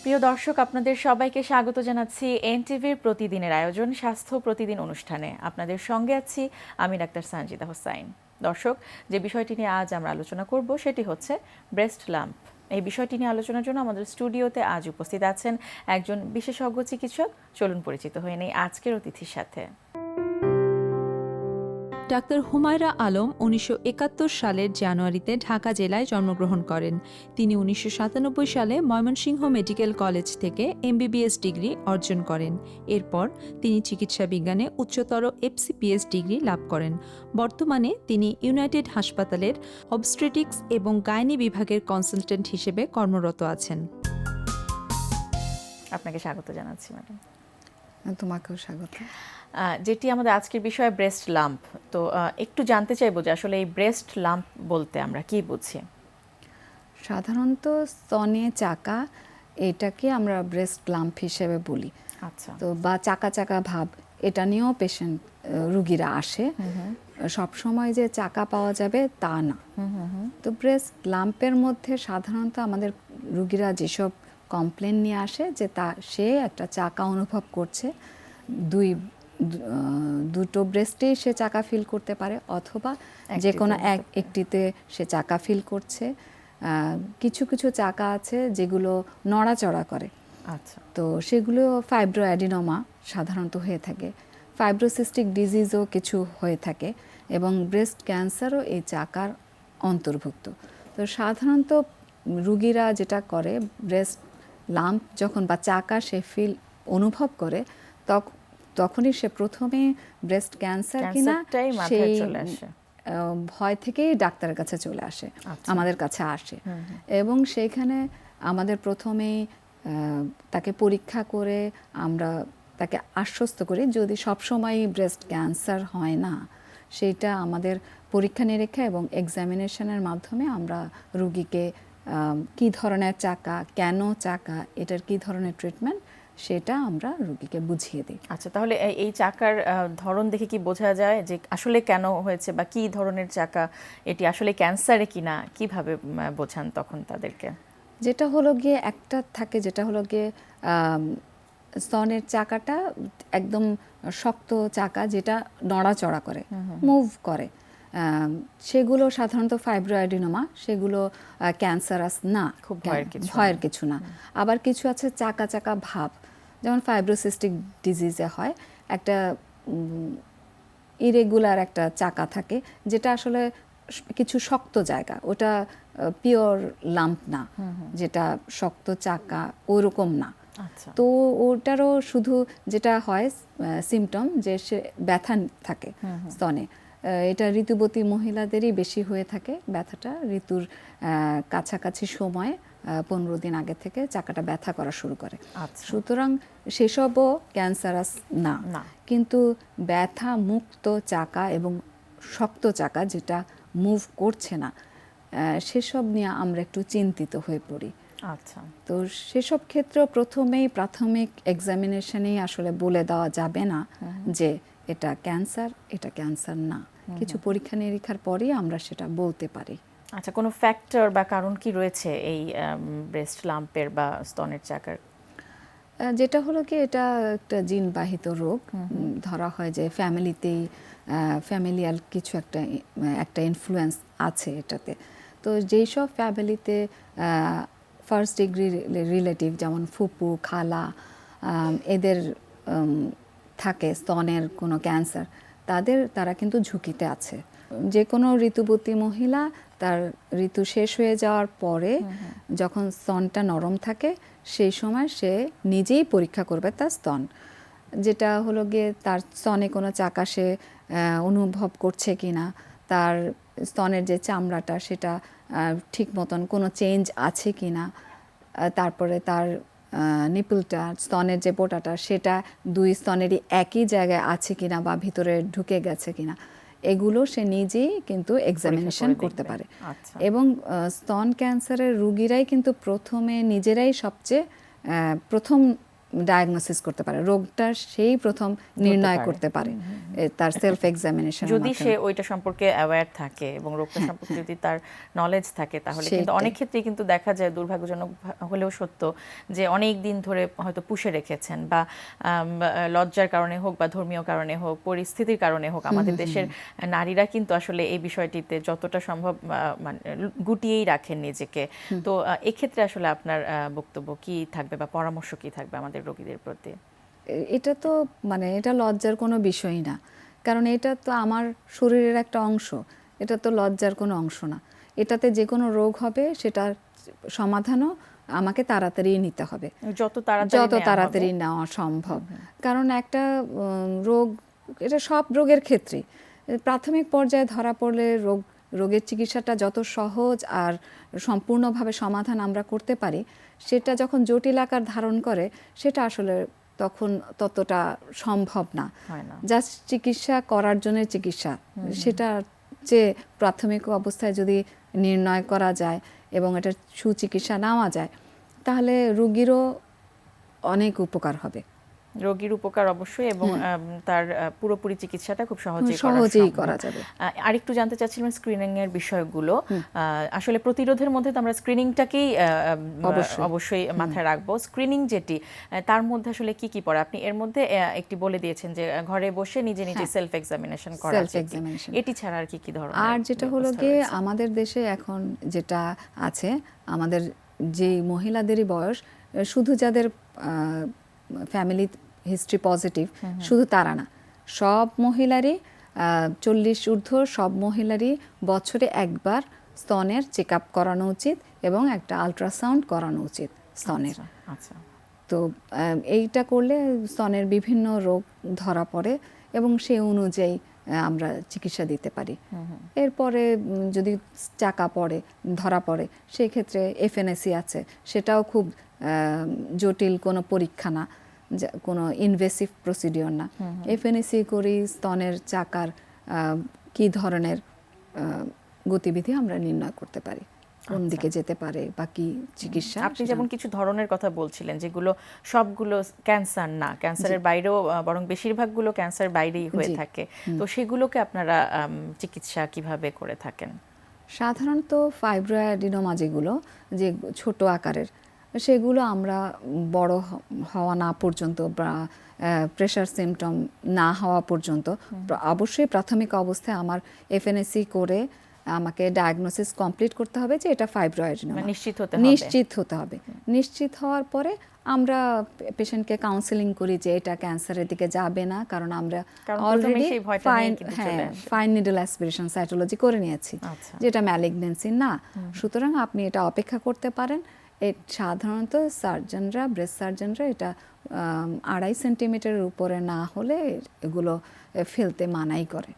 প্রিয় দর্শক, আপনাদের সবাইকে স্বাগত জানাচ্ছি এনটিভির প্রতিদিনের আয়োজন স্বাস্থ্য প্রতিদিন অনুষ্ঠানে। আপনাদের সঙ্গে আছি আমি ডাক্তার সানজিদা হোসাইন। দর্শক, যে বিষয়টি নিয়ে আজ আমরা আলোচনা করব সেটি হচ্ছে ব্রেস্ট লাম্প। এই বিষয়টি নিয়ে আলোচনার জন্য আমাদের স্টুডিওতে আজ উপস্থিত আছেন একজন বিশেষজ্ঞ চিকিৎসক। চলুন পরিচিত হয়ে নেই আজকের অতিথির সাথে। ডাক্তার হুমায়রা আলম ১৯৭১ সালের জানুয়ারিতে ঢাকা জেলায় জন্মগ্রহণ করেন। তিনি ১৯৯৭ সালে ময়মনসিংহ মেডিকেল কলেজ থেকে এমবিবিএস ডিগ্রি অর্জন করেন। এরপর তিনি চিকিৎসা বিজ্ঞানে উচ্চতর এফসিপিএস ডিগ্রি লাভ করেন। বর্তমানে তিনি ইউনাইটেড হাসপাতালের অবস্ট্রেটিক্স এবং গাইনি বিভাগের কনসালটেন্ট হিসেবে কর্মরত আছেন। আপনাকে স্বাগত জানাচ্ছি ম্যাডাম। তোমাকেও স্বাগত। যেটি আমাদের আজকের বিষয় ব্রেস্ট লাম্প, তো একটু জানতে চাইবো যে আসলে এই ব্রেস্ট লাম্প বলতে আমরা কি বুঝি? সাধারণত স্তনে চাকা, এটাকে আমরা ব্রেস্ট লাম্প হিসেবে বলি। আচ্ছা। তো বা চাকা চাকা ভাব, এটা নিয়েও পেশেন্ট রুগীরা আসে। সব সময় যে চাকা পাওয়া যাবে তা না। তো ব্রেস্ট লাম্পের মধ্যে সাধারণত আমাদের রুগীরা যেসব কমপ্লেন নিয়ে আসে যে সে একটা চাকা অনুভব করছে, দুটো ব্রেস্টেই সে চাকা ফিল করতে পারে, অথবা যে কোনো একটিতে সে চাকা ফিল করছে। কিছু কিছু চাকা আছে যেগুলো নড়াচড়া করে। আচ্ছা। তো সেগুলো ফাইব্রোঅ্যাডিনোমা সাধারণত হয়ে থাকে। ফাইব্রোসিস্টিক ডিজিজও কিছু হয়ে থাকে এবং ব্রেস্ট ক্যান্সারও এই চাকার অন্তর্ভুক্ত। তো সাধারণত রুগীরা যেটা করে, ব্রেস্ট লাম্প যখন বা চাকা সে ফিল অনুভব করে, তখনই সে প্রথমে ব্রেস্ট ক্যান্সার কিনা সেই ভয় থেকেই ডাক্তারের কাছে চলে আসে, আমাদের কাছে আসে। এবং সেইখানে আমাদের প্রথমেই তাকে পরীক্ষা করে আমরা তাকে আশ্বস্ত করি, যদি সবসময় ব্রেস্ট ক্যান্সার হয় না, সেইটা আমাদের পরীক্ষা নিরীক্ষা এবং এক্সামিনেশনের মাধ্যমে আমরা রুগীকে কি ধরনের চাকা, কেন চাকা, এটার কি ধরনের ট্রিটমেন্ট, সেটা আমরা রোগীকে বুঝিয়ে দিই। আচ্ছা, তাহলে এই চাকার ধরন দেখে কি বোঝা যায় যে আসলে কেন হয়েছে বা কি ধরনের চাকা, এটি আসলে ক্যান্সারে কিনা, কিভাবে বোঝান তখন তাদেরকে? যেটা হলো গিয়ে একটা থাকে, যেটা হলো গিয়ে স্তনের চাকাটা একদম শক্ত চাকা, যেটা নড়াচড়া করে, মুভ করে, সেগুলো সাধারণত ফাইব্রোঅ্যাডিনোমা, সেগুলো ক্যান্সারাস না, খুব ভয়ের কিছু না। আবার কিছু আছে চাকা চাকা ভাব, যেমন ফাইব্রোসিস্টিক ডিজিজে হয়, একটা ইরেগুলার একটা চাকা থাকে, যেটা আসলে কিছু শক্ত জায়গা, ওটা পিওর লাম্প না, যেটা শক্ত চাকা ওরকম না। তো ওটারও শুধু যেটা হয় সিমটম, যে সে ব্যথা থাকে স্তনে। এটা ঋতুবতী মহিলাদেরই বেশি হয়ে থাকে ব্যথাটা, ঋতুর কাছাকাছি সময় 15 দিন আগে থেকে চাকাটা ব্যথা করা শুরু করে। সুতরাং সেসবও ক্যান্সারাস না, কিন্তু ব্যথা মুক্ত চাকা এবং শক্ত চাকা যেটা মুভ করছে না, সেসব নিয়ে আমরা একটু চিন্তিত হয়ে পড়ি। আচ্ছা। তো সেসব ক্ষেত্রে প্রথমেই প্রাথমিক এক্সামিনেশনেই আসলে বলে দেওয়া যাবে না যে এটা ক্যান্সার, এটা ক্যান্সার না। কিছু পরীক্ষা নিরীক্ষার পরেই আমরা সেটা বলতে পারি। আচ্ছা, কোনো ফ্যাক্টর বা কারণ কি রয়েছে এই ব্রেস্ট লাম্পের বা স্তনের চাকার? যেটা হলো কি, এটা একটা জিনবাহিত রোগ। ধরা হয় যে ফ্যামিলিতেই ফ্যামিলিয়াল কিছু একটা ইনফ্লুয়েন্স আছে এটাতে। তো যেই সব ফ্যামিলিতে ফার্স্ট ডিগ্রি রিলেটিভ, যেমন ফুপু, খালা, এদের থাকে স্তনের কোনো ক্যান্সার, তারা কিন্তু ঝুঁকিতে আছে। যে কোনো ঋতুবতী মহিলা তার ঋতু শেষ হয়ে যাওয়ার পরে যখন স্তনটা নরম থাকে, সেই সময় সে নিজেই পরীক্ষা করবে তার স্তন, যেটা হলো গিয়ে তার স্তনে কোনো চাকা সে অনুভব করছে কিনা, তার স্তনের যে চামড়াটা সেটা ঠিক মতন কোনো চেঞ্জ আছে কিনা, তারপরে তার নিপলটা, স্তনের যে বোটাটা, সেটা দুই স্তনেরই একই জায়গায় আছে কিনা বা ভিতরে ঢুকে গেছে কিনা, এগুলো সে নিজেই কিন্তু এক্সামিনেশন করতে পারে। এবং স্তন ক্যান্সারের রুগীরাই কিন্তু প্রথমে নিজেরাই সবচেয়ে প্রথম ডায়াগনোসিস করতে পারে, রোগটা সেই প্রথম নির্ণয় পারে। করতে পারে তার সেলফ এক্সামিনেশন। যদি সে ওইটা সম্পর্কে অ্যাওয়্যার থাকে এবং রোগটা সম্পর্কে যদি তার নলেজ থাকে, তাহলে কিন্তু সেইটাই। অনেক ক্ষেত্রেই কিন্তু দেখা যায়, দুর্ভাগ্যজনক হলেও সত্য, যে অনেক দিন ধরে হয়তো পুষে রেখেছেন, বা লজ্জার কারণে হোক বা ধর্মীয় কারণে হোক, পরিস্থিতির কারণে হোক, আমাদের দেশের নারীরা কিন্তু আসলে এই বিষয়টিতে যতটা সম্ভব মানে গুটিয়েই রাখেন নিজেকে। তো এক্ষেত্রে আসলে আপনার বক্তব্য কি থাকবে বা পরামর্শ কি থাকবে আমাদের রোগীদের প্রতি? এটা তো মানে এটা লজ্জার কোনো বিষয়ই না, কারণ এটা তো আমার শরীরের একটা অংশ, এটা তো লজ্জার কোনো অংশ না। এটাতে যে কোনো রোগ হবে সেটার সমাধানও আমাকে তাড়াতাড়ি নিতে হবে, যত তাড়াতাড়ি নেওয়া সম্ভব। কারণ একটা রোগ, এটা সব রোগের ক্ষেত্রেই প্রাথমিক পর্যায়ে ধরা পড়লে রোগের চিকিৎসাটা যত সহজ আর সম্পূর্ণভাবে সমাধান আমরা করতে পারি, সেটা যখন জটিল আকার ধারণ করে সেটা আসলে তখন ততটা সম্ভব না। জাস্ট চিকিৎসা করার জন্য চিকিৎসা, সেটা যে প্রাথমিক অবস্থায় যদি নির্ণয় করা যায় এবং এটা সুচিকিৎসা নেওয়া যায়, তাহলে রোগীরও অনেক উপকার হবে। রোগীর উপকার অবশ্যই, এবং তার পুরোপুরি চিকিৎসাটা খুব সহজেই করা যাবে। আরেকটু জানতে চাচ্ছিলাম স্ক্রিনিং এর বিষয়গুলো। আসলে প্রতিরোধের মধ্যে তো আমরা স্ক্রিনিংটাকেই অবশ্যই মাথায় রাখবো। স্ক্রিনিং যেটি, তার মধ্যে আসলে কি কি পড়ে? আপনি এর মধ্যে একটি বলে দিয়েছেন যে ঘরে বসে নিজে নিজে সেলফ এক্সামিনেশন করা, এটি ছাড়া আর কি কি ধরনের? আর যেটা হলো গিয়ে আমাদের দেশে এখন যেটা আছে, আমাদের যে মহিলাদেরই বয়স, শুধু যাদের ফ্যামিলি হিস্ট্রি পজিটিভ শুধু তারা না, সব মহিলারই 40 ঊর্ধ্ব সব মহিলারই বছরে একবার স্তনের চেক আপ করানো উচিত এবং একটা আলট্রাসাউন্ড করানো উচিত স্তনের। তো এইটা করলে স্তনের বিভিন্ন রোগ ধরা পড়ে এবং সেই অনুযায়ী আমরা চিকিৎসা দিতে পারি। এরপরে যদি চাকা ধরা পড়ে, সেই ক্ষেত্রে এফএনএসি আছে, সেটাও খুব জটিল কোনো পরীক্ষা না, কোনো ইনভেসিভ প্রসিডিওর না। এফএনএসি করি স্তনের চাকার কি ধরনের গতিবিধি আমরা নির্ণয় করতে পারি, কোন দিকে যেতে পারে বা কি চিকিৎসা। আপনি যেমন কিছু ধরনের কথা বলছিলেন, যেগুলো সবগুলো ক্যান্সার না, ক্যান্সারের বাইরেও, বরং বেশিরভাগগুলো ক্যান্সারের বাইরেই হয়ে থাকে, তো সেগুলোকে আপনারা চিকিৎসা কিভাবে করে থাকেন? সাধারণত ফাইব্রোঅ্যাডিনোমা যেগুলো, যে ছোট আকারের, সেগুলো আমরা বড় হওয়া না পর্যন্ত বা প্রেশার সিমটম না হওয়া পর্যন্ত অবশ্যই প্রাথমিক অবস্থায় আমার এফএনএসি করে আমাকে ডায়াগনোসিস কমপ্লিট করতে হবে যে এটা ফাইব্রোঅ্যাডিনোমা, নিশ্চিত হতে হবে। নিশ্চিত হওয়ার পরে আমরা পেশেন্টকে কাউন্সেলিং করি যে এটা ক্যান্সারের দিকে যাবে না, কারণ আমরা already fine needle aspiration cytology করে নিয়েছি যেটা ম্যালিগন্যান্সি না। সুতরাং আপনি এটা অপেক্ষা করতে পারেন। সাধারণত সার্জনরা, ব্রেস্ট সার্জনরা এটা 2.5 সেন্টিমিটারের উপরে না হলে এগুলো ফেলতে মানাই করে,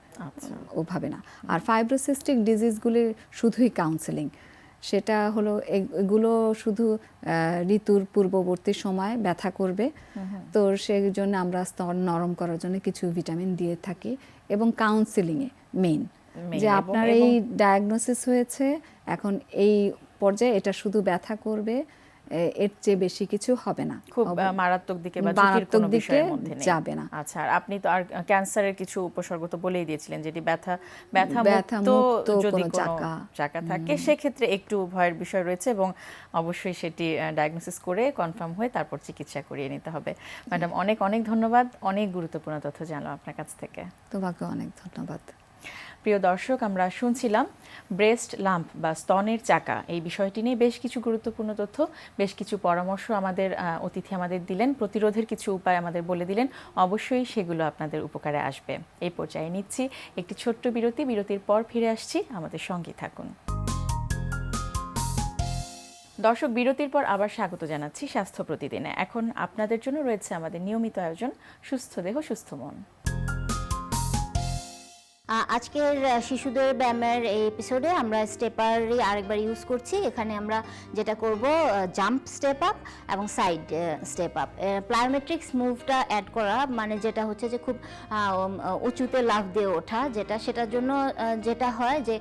ওভাবে না। আর ফাইব্রোসিস্টিক ডিজিজগুলির শুধুই কাউন্সেলিং, সেটা হলো এগুলো শুধু ঋতুর পূর্ববর্তী সময় ব্যথা করবে, তো সেই জন্য আমরা স্তন নরম করার জন্য কিছু ভিটামিন দিয়ে থাকি, এবং কাউন্সেলিংয়ে মেইন যে আপনার এই ডায়াগনোসিস হয়েছে, এখন এই পর্যায়ে এটা শুধু ব্যথা করবে, এর চেয়ে বেশি কিছু হবে না, খুব মারাত্মক দিকে বা ঝুঁকির কোনো বিষয়ের মধ্যে নেই, যাবে না। আচ্ছা, আর আপনি তো আর ক্যান্সারের কিছু উপসর্গ তো বলেই দিয়েছিলেন, যেটি ব্যথা মুক্ত যদি কোনো চাকা থাকে, সেক্ষেত্রে একটু ভয়ের বিষয় রয়েছে, এবং অবশ্যই সেটি ডায়াগনোসিস করে কনফার্ম হয়ে তারপর চিকিৎসা করিয়ে নিতে হবে। ম্যাডাম, অনেক অনেক ধন্যবাদ, অনেক গুরুত্বপূর্ণ তথ্য জানলাম আপনার কাছ থেকে। তোমাকে অনেক ধন্যবাদ। প্রিয় দর্শক, আমরা শুনছিলাম ব্রেস্ট লাম্প বা স্তনের চাকা, এই বিষয়টি নিয়ে বেশ কিছু গুরুত্বপূর্ণ তথ্য, বেশ কিছু পরামর্শ আমাদের অতিথি আমাদের দিলেন, প্রতিরোধের কিছু উপায় আমাদের বলে দিলেন। অবশ্যই সেগুলো আপনাদের উপকারে আসবে। এই পর্যায়ে নিচ্ছি একটি ছোট্ট বিরতি, বিরতির পর ফিরে আসছি, আমাদের সঙ্গেই থাকুন। দর্শক, বিরতির পর আবার স্বাগত জানাচ্ছি স্বাস্থ্য প্রতিদিনে। এখন আপনাদের জন্য রয়েছে আমাদের নিয়মিত আয়োজন সুস্থ দেহ সুস্থ মন। আজকের শিশুদের ব্যায়ামের এই এপিসোডে আমরা স্টেপারই আরেকবার ইউজ করছি। এখানে আমরা যেটা করব জাম্প স্টেপ আপ এবং সাইড স্টেপ আপ। প্লায়োমেট্রিক্স মুভটা অ্যাড করা মানে যেটা হচ্ছে যে খুব উঁচুতে লাফ দিয়ে ওঠা, সেটার জন্য যেটা হয় যে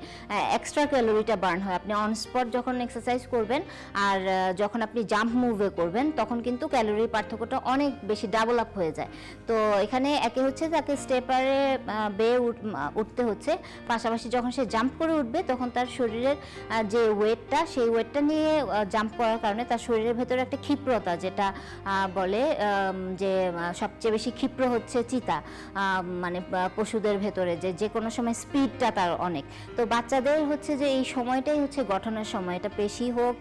এক্সট্রা ক্যালোরিটা বার্ন হয়। আপনি অন স্পট যখন এক্সারসাইজ করবেন আর যখন আপনি জাম্প মুভে করবেন তখন কিন্তু ক্যালোরির পার্থক্যটা অনেক বেশি ডাবল আপ হয়ে যায়। তো এখানে একে হচ্ছে তাকে স্টেপারে বেয়ে উঠতে হচ্ছে, পাশাপাশি যখন সে জাম্প করে উঠবে তখন তার শরীরের যে ওয়েটটা সেই ওয়েটটা নিয়ে জাম্প করার কারণে তার শরীরের ভেতরে একটা ক্ষিপ্রতা, যেটা বলে যে সবচেয়ে বেশি ক্ষিপ্র হচ্ছে চিতা, মানে পশুদের ভেতরে যে কোনো সময় স্পিডটা তার অনেক। তো বাচ্চাদের হচ্ছে যে এই সময়টাই হচ্ছে গঠনের সময়, এটা পেশি হোক,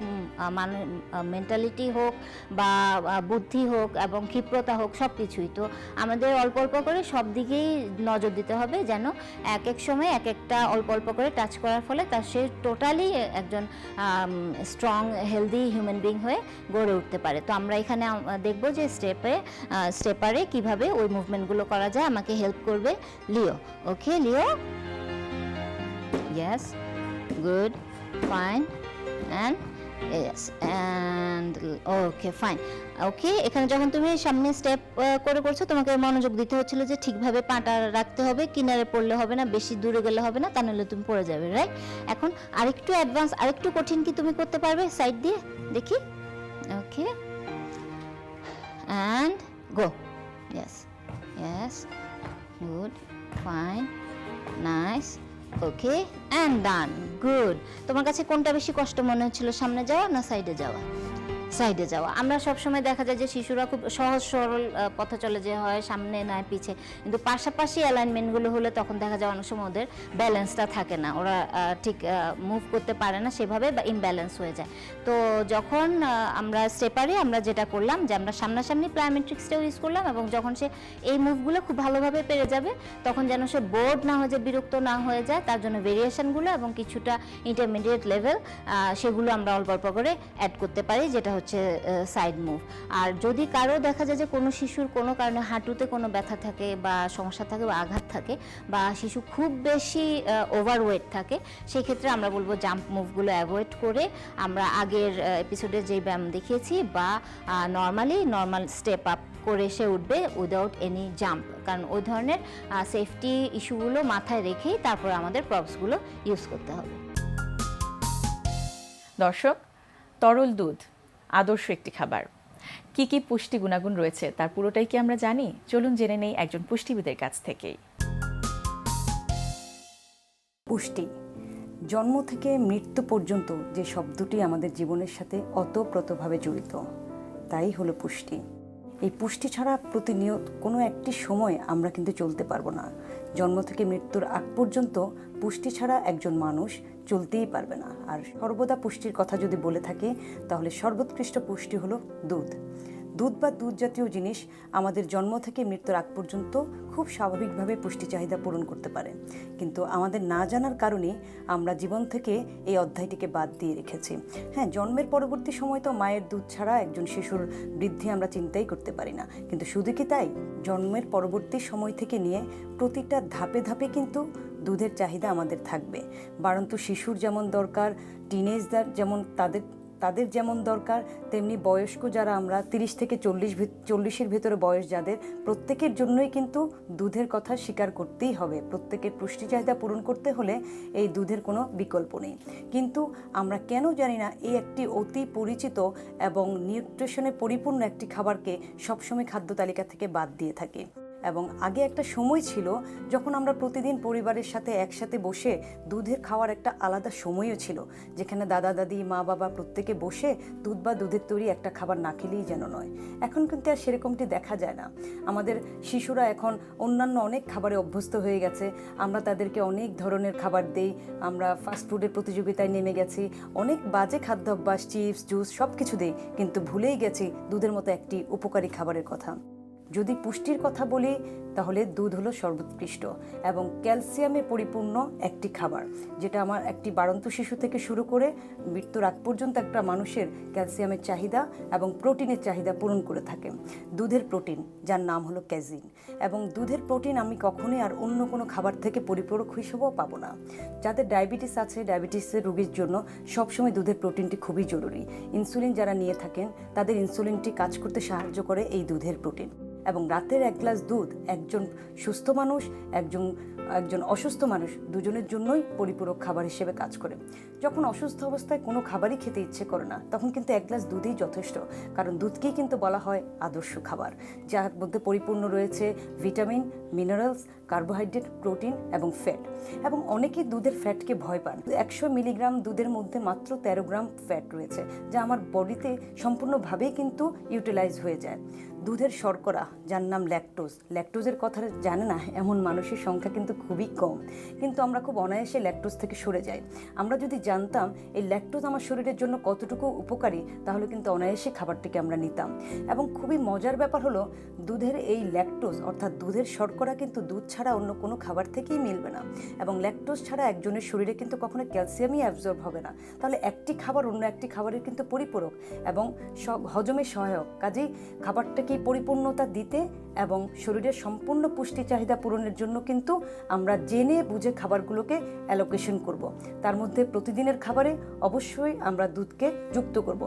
মেন্টালিটি হোক বা বুদ্ধি হোক এবং ক্ষিপ্রতা হোক, সব কিছুই। তো আমাদের অল্প অল্প করে সব দিকেই নজর দিতে হবে যেন এক এক সময় এক একটা অল্প অল্প করে টাচ করার ফলে তার সে টোটালি একজন স্ট্রং হেলদি হিউম্যান বিং হয়ে গড়ে উঠতে পারে। তো আমরা এখানে দেখব যে স্টেপারে কিভাবে ওই মুভমেন্টগুলো করা যায়। আমাকে হেল্প করবে Leo. Okay Leo, yes, good, fine, and yes and okay fine okay. এখানে যখন তুমি সামনে স্টেপ করে করছো তোমাকে মনোযোগ দিতে হচ্ছিল যে ঠিকভাবে পাটা রাখতে হবে, কিনারে পড়লে হবে না, বেশি দূরে গেলে হবে না, তা নাহলে তুমি পড়ে যাবে, রাইট? এখন আরেকটু অ্যাডভান্স, আরেকটু কঠিন কি তুমি করতে পারবে সাইড দিয়ে দেখি? ওকে and go, yes yes, good, fine, nice, okay and done, good. তোমার কাছে কোনটা বেশি কষ্ট মনে হচ্ছিল, সামনে যাওয়া না সাইডে যাওয়া? সাইডে যাওয়া। আমরা সবসময় দেখা যায় যে শিশুরা খুব সহজ সরল পথে চলে যে হয় সামনে নয় পিছে, কিন্তু পাশাপাশি অ্যালাইনমেন্টগুলো হলে তখন দেখা যায় অনেক সময় ওদের ব্যালেন্সটা থাকে না, ওরা ঠিক মুভ করতে পারে না সেভাবে বা ইমব্যালেন্স হয়ে যায়। তো যখন আমরা স্টেপারে আমরা যেটা করলাম যে আমরা সামনাসামনি প্লায়োমেট্রিক্সটাও ইউজ করলাম, এবং যখন সে এই মুভগুলো খুব ভালোভাবে পেরে যাবে তখন যেন সে বোর্ড না হয়ে যায়, বিরক্ত না হয়ে যায়, তার জন্য ভেরিয়েশনগুলো এবং কিছুটা ইন্টারমিডিয়েট লেভেল সেগুলো আমরা অল্প অল্প করে অ্যাড করতে পারি, যেটা হচ্ছে সাইড মুভ। আর যদি কারো দেখা যায় যে কোনো শিশুর কোনো কারণে হাঁটুতে কোনো ব্যথা থাকে বা সমস্যা থাকে বা আঘাত থাকে বা শিশু খুব বেশি ওভারওয়েট থাকে, সেক্ষেত্রে আমরা বলবো জাম্প মুভগুলো অ্যাভয়েড করে আমরা আগের এপিসোডে যেই ব্যায়াম দেখিয়েছি বা নর্মাল স্টেপ আপ করে সে উঠবে উইদাউট এনি জাম্প, কারণ ওই ধরনের সেফটি ইস্যুগুলো মাথায় রেখেই তারপর আমাদের প্রপসগুলো ইউজ করতে হবে। দর্শক, তরল দুধ আদর্শ একটি খাবার। কি কি পুষ্টি গুণাগুণ রয়েছে তার পুরোটাই কি আমরা জানি? চলুন জেনে নেই একজন পুষ্টিবিদের কাছ থেকেই। পুষ্টি, জন্ম থেকে মৃত্যু পর্যন্ত যে শব্দটি আমাদের জীবনের সাথে ওতপ্রোতভাবে জড়িত, তাই হলো পুষ্টি। এই পুষ্টি ছাড়া প্রতিনিয়ত কোনো একটি সময় আমরা কিন্তু চলতে পারবো না। জন্ম থেকে মৃত্যুর আগ পর্যন্ত পুষ্টি ছাড়া একজন মানুষ চলতেই পারবে না। আর সর্বদা পুষ্টির কথা যদি বলে থাকি তাহলে সর্বোৎকৃষ্ট পুষ্টি হলো দুধ। দুধ বা দুধ জাতীয় জিনিস আমাদের জন্ম থেকে মৃত্যুর আগ পর্যন্ত খুব স্বাভাবিকভাবে পুষ্টি চাহিদা পূরণ করতে পারে, কিন্তু আমাদের না জানার কারণে আমরা জীবন থেকে এই অধ্যায়টিকে বাদ দিয়ে রেখেছি। হ্যাঁ, জন্মের পরবর্তী সময় তো মায়ের দুধ ছাড়া একজন শিশুর বৃদ্ধি আমরা চিন্তাই করতে পারি না, কিন্তু শুধু কি তাই? জন্মের পরবর্তী সময় থেকে নিয়ে প্রতিটা ধাপে ধাপে কিন্তু দুধের চাহিদা আমাদের থাকবে। বাড়ন্ত শিশুর যেমন দরকার, টিনেজদের যেমন তাদের যেমন দরকার, তেমনি বয়স্ক যারা আমরা 30 থেকে 40-এর ভেতরে বয়স যাদের, প্রত্যেকের জন্যই কিন্তু দুধের কথা স্বীকার করতেই হবে। প্রত্যেকের পুষ্টি চাহিদা পূরণ করতে হলে এই দুধের কোনো বিকল্প নেই। কিন্তু আমরা কেন জানি না এই একটি অতি পরিচিত এবং নিউট্রিশনে পরিপূর্ণ একটি খাবারকে সবসময় খাদ্য তালিকা থেকে বাদ দিয়ে থাকি। এবং আগে একটা সময় ছিল যখন আমরা প্রতিদিন পরিবারের সাথে একসাথে বসে দুধের খাওয়ার একটা আলাদা সময়ও ছিল, যেখানে দাদা দাদি মা বাবা প্রত্যেকে বসে দুধ বা দুধের তৈরি একটা খাবার না খেলেই যেন নয়। এখন কিন্তু আর সেরকমটি দেখা যায় না। আমাদের শিশুরা এখন অন্যান্য অনেক খাবারে অভ্যস্ত হয়ে গেছে। আমরা তাদেরকে অনেক ধরনের খাবার দেই, আমরা ফাস্টফুডের প্রতিযোগিতায় নেমে গেছি, অনেক বাজে খাদ্যাভ্যাস, চিপস জুস সব কিছু দেই, কিন্তু ভুলেই গেছি দুধের মতো একটি উপকারী খাবারের কথা। যদি পুষ্টির কথা বলি তাহলে দুধ হলো সর্বোৎকৃষ্ট এবং ক্যালসিয়ামে পরিপূর্ণ একটি খাবার, যেটা আমার একটি বাড়ন্ত শিশু থেকে শুরু করে মৃত্যুর আগ পর্যন্ত একটা মানুষের ক্যালসিয়ামের চাহিদা এবং প্রোটিনের চাহিদা পূরণ করে থাকে। দুধের প্রোটিন, যার নাম হলো ক্যাজিন, এবং দুধের প্রোটিন আমি কখনোই আর অন্য কোনো খাবার থেকে পরিপূরক হিসেবেও পাবো না। যাদের ডায়াবেটিস আছে, ডায়াবেটিসের রোগীর জন্য সবসময় দুধের প্রোটিনটি খুবই জরুরি। ইনসুলিন যারা নিয়ে থাকেন তাদের ইনসুলিনটি কাজ করতে সাহায্য করে এই দুধের প্রোটিন। এবং রাতের 1 গ্লাস দুধ একজন সুস্থ মানুষ, একজন অসুস্থ মানুষ দুজনের জন্যই পরিপূরক খাবার হিসেবে কাজ করে। যখন অসুস্থ অবস্থায় কোনো খাবারই খেতে ইচ্ছে করে না, তখন কিন্তু 1 গ্লাস দুধই যথেষ্ট, কারণ দুধকেই কিন্তু বলা হয় আদর্শ খাবার, যার মধ্যে পরিপূর্ণ রয়েছে ভিটামিন, মিনারেলস, কার্বোহাইড্রেট, প্রোটিন এবং ফ্যাট। এবং অনেকেই দুধের ফ্যাটকে ভয় পান। 100 মিলিগ্রাম দুধের মধ্যে মাত্র 13 গ্রাম ফ্যাট রয়েছে, যা আমার বডিতে সম্পূর্ণভাবেই কিন্তু ইউটিলাইজ হয়ে যায়। দুধের শর্করা, যার নাম ল্যাকটোজের কথা জানে না এমন মানুষের সংখ্যা কিন্তু খুবই কম, কিন্তু আমরা খুব অনায়াসে ল্যাকটোজ থেকে সরে যাই। আমরা যদি জানতাম এই ল্যাকটোজ আমার শরীরের জন্য কতটুকু উপকারী, তাহলে কিন্তু অনায়াসে খাবারটিকে আমরা নিতাম। এবং খুবই মজার ব্যাপার হলো, দুধের এই ল্যাকটোজ অর্থাৎ দুধের শর্করা কিন্তু দুধ ছাড়া অন্য কোনো খাবার থেকেই মিলবে না, এবং ল্যাকটোজ ছাড়া একজনের শরীরে কিন্তু কখনো ক্যালসিয়ামই অ্যাবজর্ব হবে না। তাহলে একটি খাবার অন্য একটি খাবারের কিন্তু পরিপূরক এবং হজমে সহায়ক। কাজেই খাবারটাকে পরিপূর্ণতা দিতে এবং শরীরের সম্পূর্ণ পুষ্টি চাহিদা পূরণের জন্য কিন্তু আমরা জেনে বুঝে খাবারগুলোকে অ্যালোকেশন করব। তার মধ্যে প্রতিদিনের খাবারে অবশ্যই আমরা দুধকে যুক্ত করব।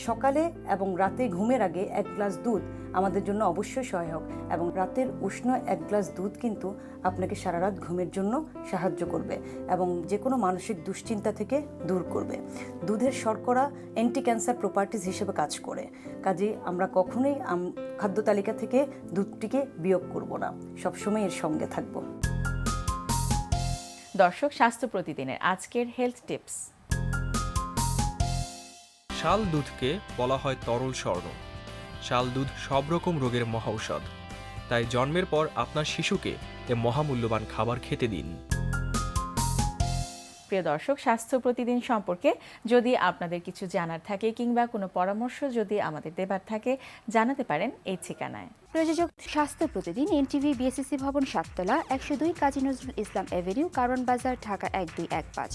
সকালে এবং রাতে ঘুমের আগে 1 গ্লাস দুধ আমাদের জন্য অবশ্যই সহায়ক, এবং রাতের উষ্ণ 1 গ্লাস দুধ কিন্তু আপনাকে সারা রাত ঘুমের জন্য সাহায্য করবে এবং যে কোনো মানসিক দুশ্চিন্তা থেকে দূর করবে। দুধের শর্করা অ্যান্টি ক্যান্সার প্রপার্টিজ হিসেবে কাজ করে, কাজেই আমরা কখনোই খাদ্য তালিকা থেকে দুধটিকে বিয়োগ করব না, সবসময় এর সঙ্গে থাকব। দর্শক, স্বাস্থ্য প্রতিদিনের আজকের হেলথ টিপস। শাল দুধকে বলা হয় তরল স্বর্ণ। শাল দুধ সব রকম রোগের মহাঔষধ, তাই জন্মের পর আপনার শিশুকে এ মহামূল্যবান খাবার খেতে দিন। প্রিয় দর্শক, স্বাস্থ্য প্রতিদিন সম্পর্কে যদি আপনাদের কিছু জানার থাকে কিংবা কোনো পরামর্শ যদি আমাদের দেবার থাকে, জানাতে পারেন এই ঠিকানায়। প্রযোজক স্বাস্থ্য প্রতিদিন, এনটিভি, বিএসসি ভবন, 7তলা, 102 কাজী নজরুল ইসলাম এভিনিউ, কারণ বাজার, ঢাকা 1215।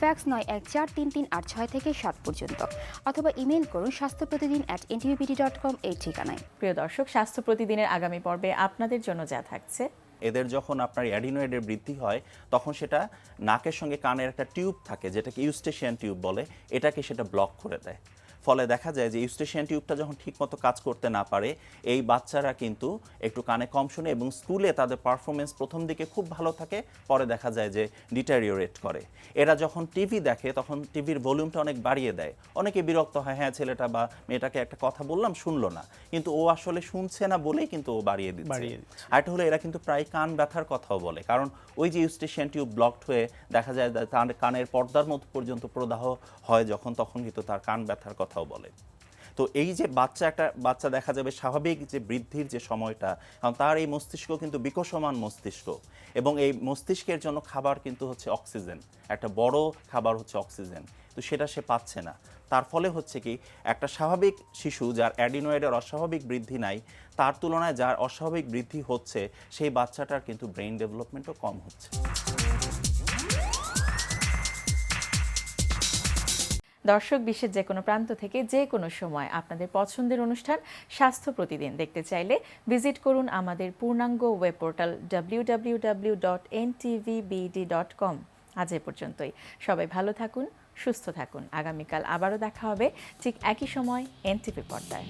ফ্যাক্স 914338 থেকে 7 পর্যন্ত, অথবা ইমেল করুন স্বাস্থ্যপ্রতিদিন@ntvbd.com এই ঠিকানায়। প্রিয় দর্শক, স্বাস্থ্য প্রতিদিনের আগামী পর্বে আপনাদের জন্য যা থাকছে। এদের যখন আপনার অ্যাডিনোয়েডের বৃদ্ধি হয়, তখন সেটা নাকের সঙ্গে কানের একটা টিউব থাকে, যেটাকে ইউস্টেশিয়ান টিউব বলে, এটাকে সেটা ব্লক করে দেয়। ফলে দেখা যায় যে ইউস্টেশিয়ান টিউবটা যখন ঠিকমতো কাজ করতে না পারে, এই বাচ্চারা কিন্তু একটু কানে কম শোনে এবং স্কুলে তাদের পারফরমেন্স প্রথম দিকে খুব ভালো থাকে, পরে দেখা যায় যে ডিটারিওরেট করে। এরা যখন টিভি দেখে তখন টিভির ভলিউমটা অনেক বাড়িয়ে দেয়। অনেকে বিরক্ত হয়, হ্যাঁ ছেলেটা বা মেয়েটাকে একটা কথা বললাম শুনলো না, কিন্তু ও আসলে শুনছে না বলেই কিন্তু ও বাড়িয়ে দিচ্ছে। আর এটা হলো এরা কিন্তু প্রায় কান ব্যথার কথাও বলে, কারণ ওই যে ইউস্টেশিয়ান টিউব ব্লকড হয়ে দেখা যায় তার কানের পর্দার মতো পর্যন্ত প্রদাহ হয় যখন, তখন কিন্তু তার কান ব্যথার কথাও বলে। তো এই যে বাচ্চা দেখা যাবে স্বাভাবিক যে বৃদ্ধির যে সময়টা, কারণ তার এই মস্তিষ্ক কিন্তু বিকশমান মস্তিষ্ক, এবং এই মস্তিষ্কের জন্য খাবার কিন্তু হচ্ছে অক্সিজেন, একটা বড় খাবার হচ্ছে অক্সিজেন, তো সেটা সে পাচ্ছে না। তার ফলে হচ্ছে কি, একটা স্বাভাবিক শিশু যার অ্যাডিনোয়েডের অস্বাভাবিক বৃদ্ধি নাই, তার তুলনায় যার অস্বাভাবিক বৃদ্ধি হচ্ছে, সেই বাচ্চাটার কিন্তু ব্রেইন ডেভেলপমেন্টও কম হচ্ছে। দর্শক, বিশ্বের যে কোনো প্রান্ত থেকে যে কোনো সময় আপনাদের পছন্দের অনুষ্ঠান স্বাস্থ্য প্রতিদিন দেখতে চাইলে ভিজিট করুন আমাদের পূর্ণাঙ্গ ওয়েব পোর্টাল www.ntvbd.com। আজ এ পর্যন্তই। সবাই ভালো থাকুন, সুস্থ থাকুন। আগামীকাল আবারও দেখা হবে ঠিক একই সময় এনটিভি পর্দায়।